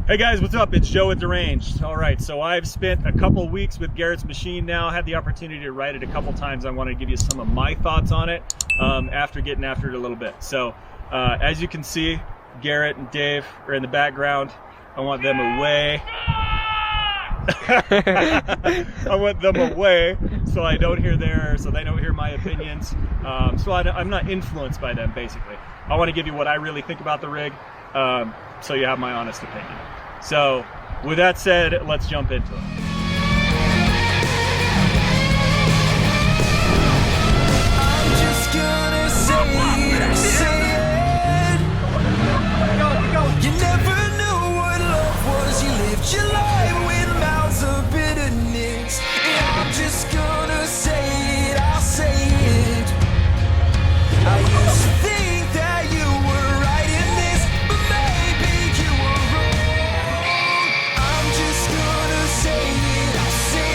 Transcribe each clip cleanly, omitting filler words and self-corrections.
Hey guys, what's up? It's Joe at Deranged. All right, so I've spent a couple weeks with Garrett's machine now, had the opportunity to ride it a couple times. I want to give you some of my thoughts on it after getting after it a little bit. So as you can see, Garrett and Dave are in the background. I want them away. I want them away so I don't hear so they don't hear my opinions. So I'm not influenced by them, basically. I want to give you what I really think about the rig, so you have my honest opinion. So with that said, let's jump into it. I'm just gonna say it. You never knew what love was. You lived your life with mouths of bitterness. And I'm just gonna say it, I'll say it. I used to think that you were right in this, but maybe you were wrong. I'm just gonna say it, I'll say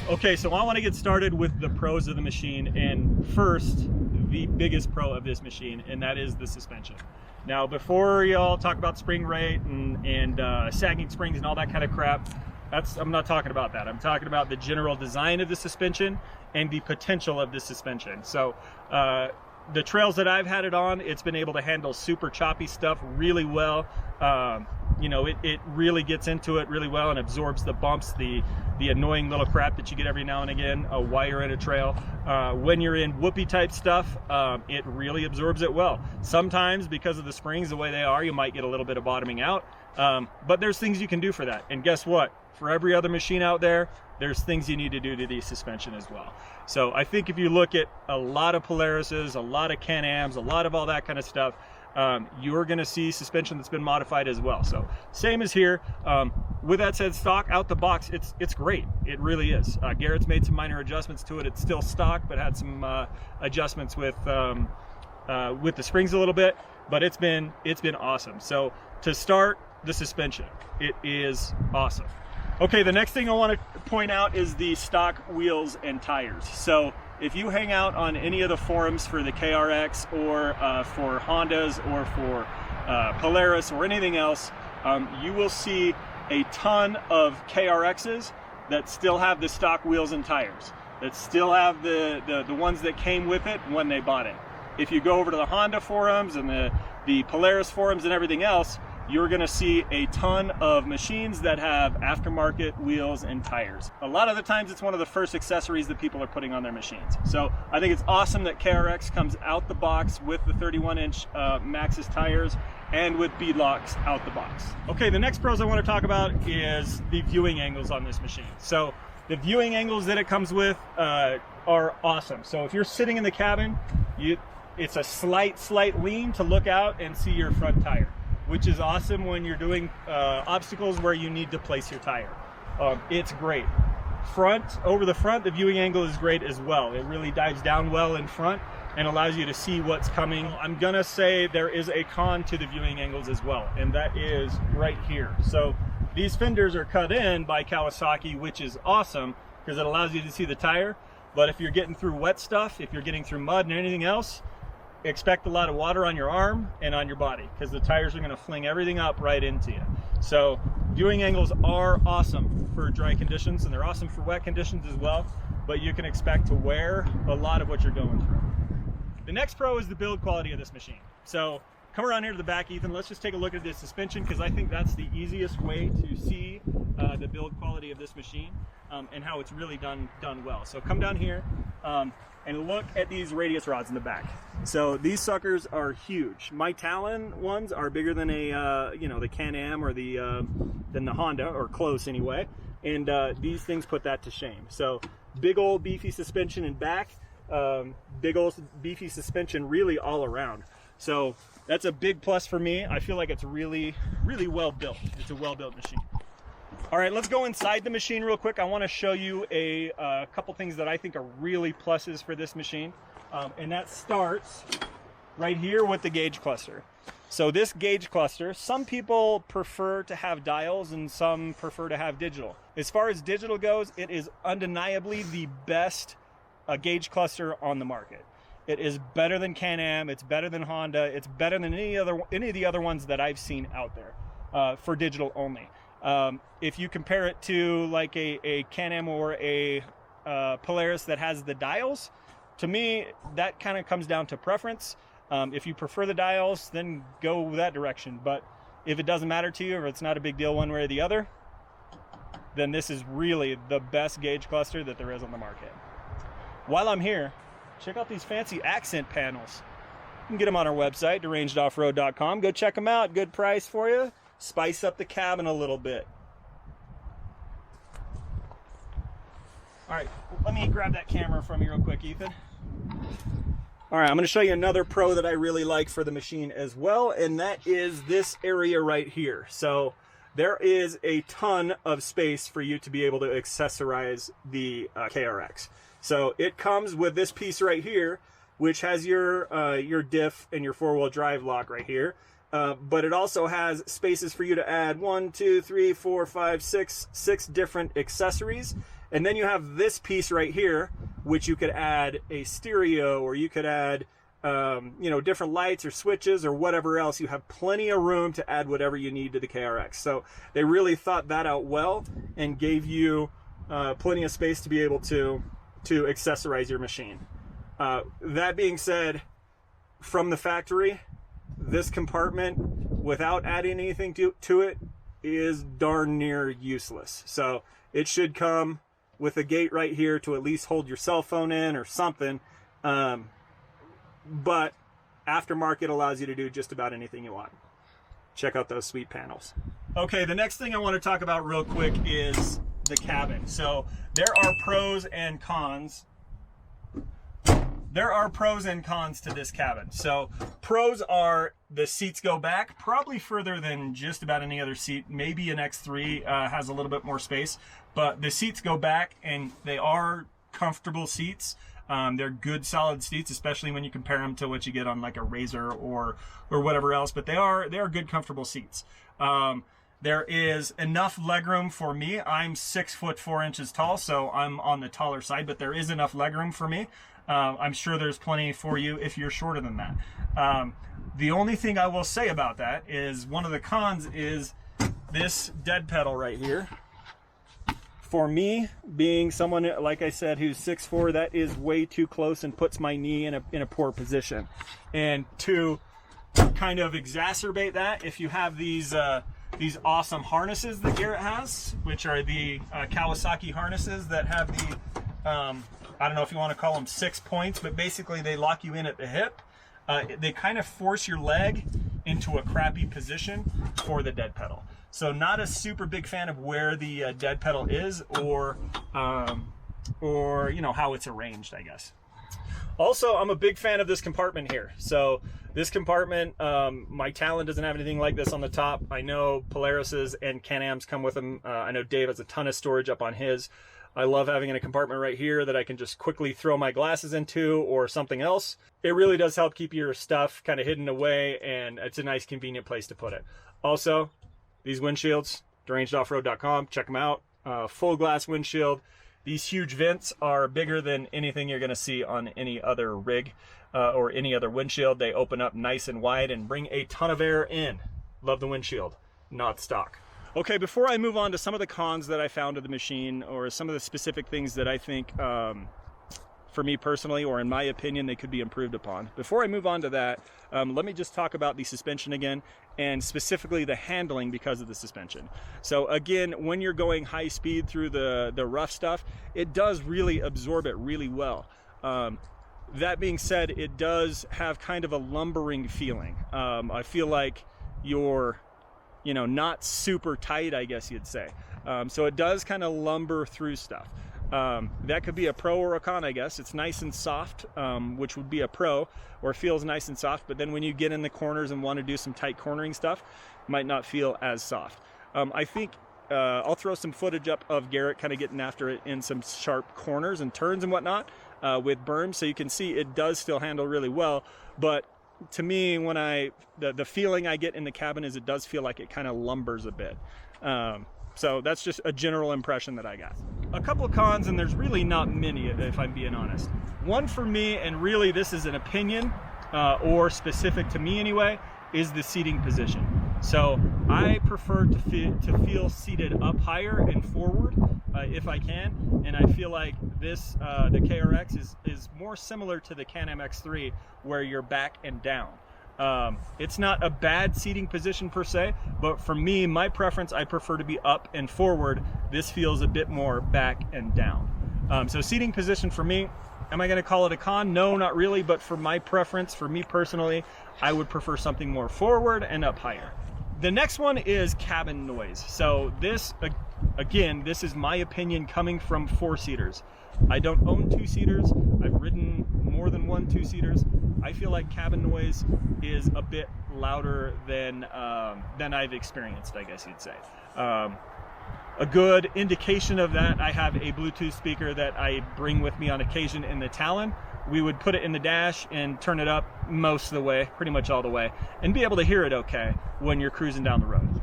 it. Okay, so I want to get started with the pros of the machine, and first, the biggest pro of this machine, and that is the suspension. Now, before y'all talk about spring rate and sagging springs and all that kind of crap, I'm not talking about that. I'm talking about the general design of the suspension and the potential of the suspension. So the trails that I've had it on, it's been able to handle super choppy stuff really well. You know, it really gets into it really well and absorbs the bumps, the annoying little crap that you get every now and again while you're in a trail. When you're in whoopee type stuff, it really absorbs it well. Sometimes because of the springs the way they are, you might get a little bit of bottoming out, but there's things you can do for that. And guess what? For every other machine out there, there's things you need to do to the suspension as well. So I think if you look at a lot of Polarises, a lot of Can-Ams, a lot of all that kind of stuff, you're going to see suspension that's been modified as well. So same as here. With that said, stock out the box, it's great. It really is. Garrett's made some minor adjustments to it. It's still stock, but had some adjustments with the springs a little bit. But it's been awesome. So to start, the suspension, it is awesome. Okay, the next thing I want to point out is the stock wheels and tires. So if you hang out on any of the forums for the KRX or for Hondas or for Polaris or anything else, you will see a ton of KRXs that still have the stock wheels and tires, that still have the ones that came with it when they bought it. If you go over to the Honda forums and the Polaris forums and everything else, you're going to see a ton of machines that have aftermarket wheels and tires. A lot of the times it's one of the first accessories that people are putting on their machines. So I think it's awesome that KRX comes out the box with the 31-inch Maxxis tires and with beadlocks out the box. Okay, the next pros I want to talk about is the viewing angles on this machine. So the viewing angles that it comes with are awesome. So if you're sitting in the cabin, it's a slight lean to look out and see your front tire, which is awesome when you're doing obstacles where you need to place your tire. It's great. Over the front, the viewing angle is great as well. It really dives down well in front and allows you to see what's coming. I'm gonna say there is a con to the viewing angles as well, and that is right here. So these fenders are cut in by Kawasaki, which is awesome because it allows you to see the tire. But if you're getting through wet stuff, if you're getting through mud and anything else, expect a lot of water on your arm and on your body because the tires are going to fling everything up right into you. So viewing angles are awesome for dry conditions and they're awesome for wet conditions as well, but you can expect to wear a lot of what you're going through. The next pro is the build quality of this machine. So come around here to the back, Ethan. Let's just take a look at this suspension because I think that's the easiest way to see the build quality of this machine and how it's really done well. So come down here and look at these radius rods in the back. So these suckers are huge. My Talon ones are bigger than the Can-Am or than the Honda, or close anyway. And these things put that to shame. So big old beefy suspension in back, big old beefy suspension really all around. So that's a big plus for me. I feel like it's really well built. It's a well built machine. All right, let's go inside the machine real quick. I want to show you a couple things that I think are really pluses for this machine. And that starts right here with the gauge cluster. So this gauge cluster, some people prefer to have dials and some prefer to have digital. As far as digital goes, it is undeniably the best gauge cluster on the market. It is better than Can-Am, it's better than Honda, it's better than any of the other ones that I've seen out there. for digital only. If you compare it to like a Can-Am or a Polaris that has the dials, to me, that kind of comes down to preference. If you prefer the dials, then go that direction. But if it doesn't matter to you, or it's not a big deal one way or the other, then this is really the best gauge cluster that there is on the market. While I'm here, check out these fancy accent panels. You can get them on our website, derangedoffroad.com. Go check them out. Good price for you. Spice up the cabin a little bit. All right, let me grab that camera from you real quick, Ethan. All right, I'm going to show you another pro that I really like for the machine as well, and that is this area right here. So there is a ton of space for you to be able to accessorize the KRX. So it comes with this piece right here, which has your diff and your four-wheel drive lock right here. But it also has spaces for you to add 1, 2, 3, 4, 5, 6 different accessories. And then you have this piece right here, which you could add a stereo, or you could add, different lights or switches or whatever else. You have plenty of room to add whatever you need to the KRX. So they really thought that out well and gave you plenty of space to be able to accessorize your machine. That being said, from the factory, this compartment, without adding anything to it, is darn near useless. So it should come with a gate right here to at least hold your cell phone in or something. But aftermarket allows you to do just about anything you want. Check out those sweet panels. Okay, the next thing I want to talk about real quick is the cabin. So there are pros and cons. There are pros and cons to this cabin. So pros are the seats go back probably further than just about any other seat. Maybe an X3 has a little bit more space, but the seats go back and they are comfortable seats. They're good solid seats, especially when you compare them to what you get on like a Razor or whatever else, but they are good comfortable seats. There is enough legroom for me. I'm 6 foot 4 inches tall, so I'm on the taller side, but there is enough legroom for me. I'm sure there's plenty for you if you're shorter than that. The only thing I will say about that is one of the cons is this dead pedal right here. For me, being someone, like I said, who's 6'4", that is way too close and puts my knee in a poor position. And to kind of exacerbate that, if you have these awesome harnesses that Garrett has, which are the Kawasaki harnesses that have the, I don't know if you want to call them 6 points, but basically they lock you in at the hip. They kind of force your leg into a crappy position for the dead pedal. So not a super big fan of where the dead pedal is, or you know, how it's arranged, I guess. Also, I'm a big fan of this compartment here. So this compartment, my Talon doesn't have anything like this on the top. I know Polaris's and Can-Am's come with them. I know Dave has a ton of storage up on his. I love having a compartment right here that I can just quickly throw my glasses into or something else. It really does help keep your stuff kind of hidden away, and it's a nice convenient place to put it. Also, these windshields, DerangedOffroad.com, check them out. Full glass windshield. These huge vents are bigger than anything you're going to see on any other rig or any other windshield. They open up nice and wide and bring a ton of air in. Love the windshield, not stock. Okay, before I move on to some of the cons that I found of the machine, or some of the specific things that I think, for me personally, or in my opinion, they could be improved upon. Before I move on to that, let me just talk about the suspension again, and specifically the handling because of the suspension. So again, when you're going high speed through the rough stuff, it does really absorb it really well. That being said, it does have kind of a lumbering feeling. I feel like you're, you know, not super tight, I guess you'd say. So it does kind of lumber through stuff. That could be a pro or a con, I guess. It's nice and soft, which would be a pro, or feels nice and soft, but then when you get in the corners and want to do some tight cornering stuff, it might not feel as soft. I think I'll throw some footage up of Garrett kind of getting after it in some sharp corners and turns and whatnot with berms, so you can see it does still handle really well. But to me, when the feeling I get in the cabin is it does feel like it kind of lumbers a bit. So that's just a general impression that I got. A couple of cons, and there's really not many if I'm being honest. One for me, and really this is an opinion or specific to me anyway, is the seating position. So I prefer to feel seated up higher and forward if I can, and I feel like this the KRX is more similar to the Can-Am X3, where you're back and down. It's not a bad seating position per se, but for me, my preference, I prefer to be up and forward. This feels a bit more back and down. So seating position for me, am I going to call it a con? No, not really, but for my preference, for me personally, I would prefer something more forward and up higher. The next one is cabin noise. So this, again, this is my opinion coming from 4-seaters. I don't own 2-seaters. I've ridden more than 1 2-seaters. I feel like cabin noise is a bit louder than I've experienced, I guess you'd say. A good indication of that, I have a Bluetooth speaker that I bring with me on occasion in the Talon. We would put it in the dash and turn it up most of the way, pretty much all the way, and be able to hear it okay when you're cruising down the road.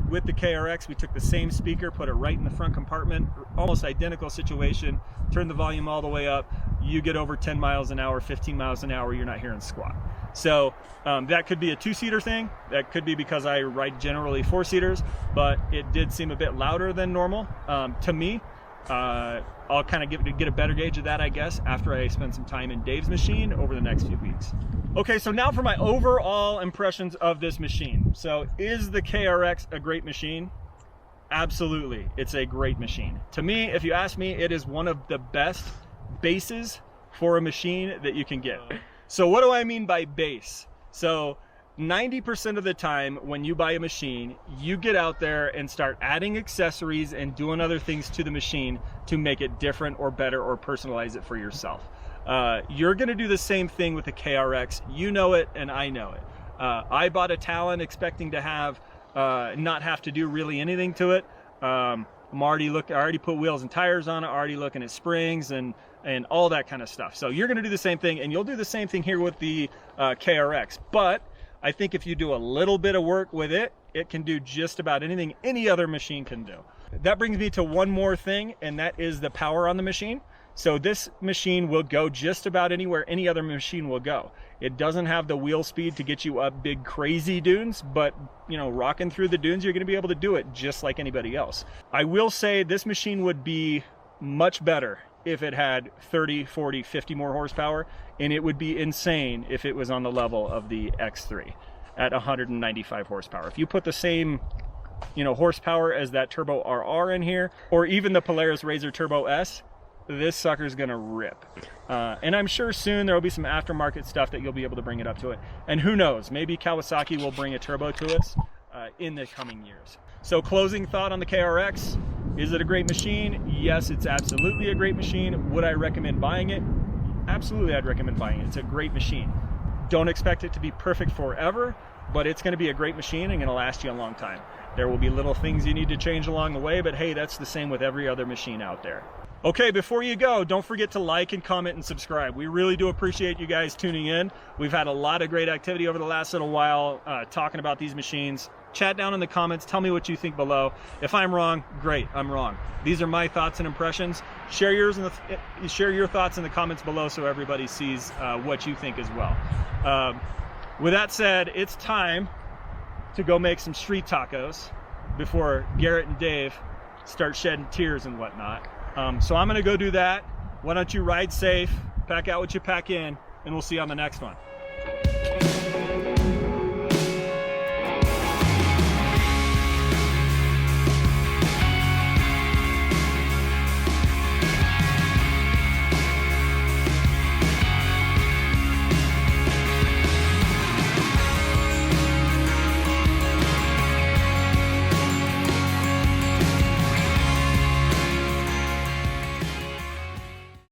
With the KRX, we took the same speaker, put it right in the front compartment, almost identical situation, turn the volume all the way up, you get over 10 miles an hour, 15 miles an hour, you're not hearing squat. So that could be a 2-seater thing, that could be because I ride generally 4-seaters, but it did seem a bit louder than normal to me. I'll kind of get a better gauge of that, I guess, after I spend some time in Dave's machine over the next few weeks. Okay, so now for my overall impressions of this machine. So is the KRX a great machine? Absolutely, it's a great machine. To me, if you ask me, it is one of the best bases for a machine that you can get. So what do I mean by base? So 90% of the time when you buy a machine, you get out there and start adding accessories and doing other things to the machine to make it different or better or personalize it for yourself. You're gonna do the same thing with the KRX. You know it and I know it. I bought a Talon expecting to have not have to do really anything to it. I already put wheels and tires on it, already looking at springs and all that kind of stuff. So you're gonna do the same thing, and you'll do the same thing here with the KRX. But I think if you do a little bit of work with it, it can do just about anything any other machine can do. That brings me to one more thing, and that is the power on the machine. So this machine will go just about anywhere any other machine will go. It doesn't have the wheel speed to get you up big crazy dunes, but you know, rocking through the dunes, you're gonna be able to do it just like anybody else. I will say this machine would be much better if it had 30, 40, 50 more horsepower, and it would be insane if it was on the level of the X3 at 195 horsepower. If you put the same, you know, horsepower as that Turbo RR in here, or even the Polaris RZR Turbo S, this sucker's gonna rip. And I'm sure soon there will be some aftermarket stuff that you'll be able to bring it up to it. And who knows, maybe Kawasaki will bring a turbo to us in the coming years. So closing thought on the KRX, is it a great machine? Yes, it's absolutely a great machine. Would I recommend buying it? Absolutely, I'd recommend buying it. It's a great machine. Don't expect it to be perfect forever, but it's gonna be a great machine and gonna last you a long time. There will be little things you need to change along the way, but hey, that's the same with every other machine out there. Okay, before you go, don't forget to like and comment and subscribe. We really do appreciate you guys tuning in. We've had a lot of great activity over the last little while talking about these machines. Chat down in the comments, tell me what you think below. If I'm wrong, great, I'm wrong. These are my thoughts and impressions. Share your thoughts in the comments below so everybody sees what you think as well. With that said, it's time to go make some street tacos before Garrett and Dave start shedding tears and whatnot. So I'm gonna go do that. Why don't you ride safe, pack out what you pack in, and we'll see you on the next one.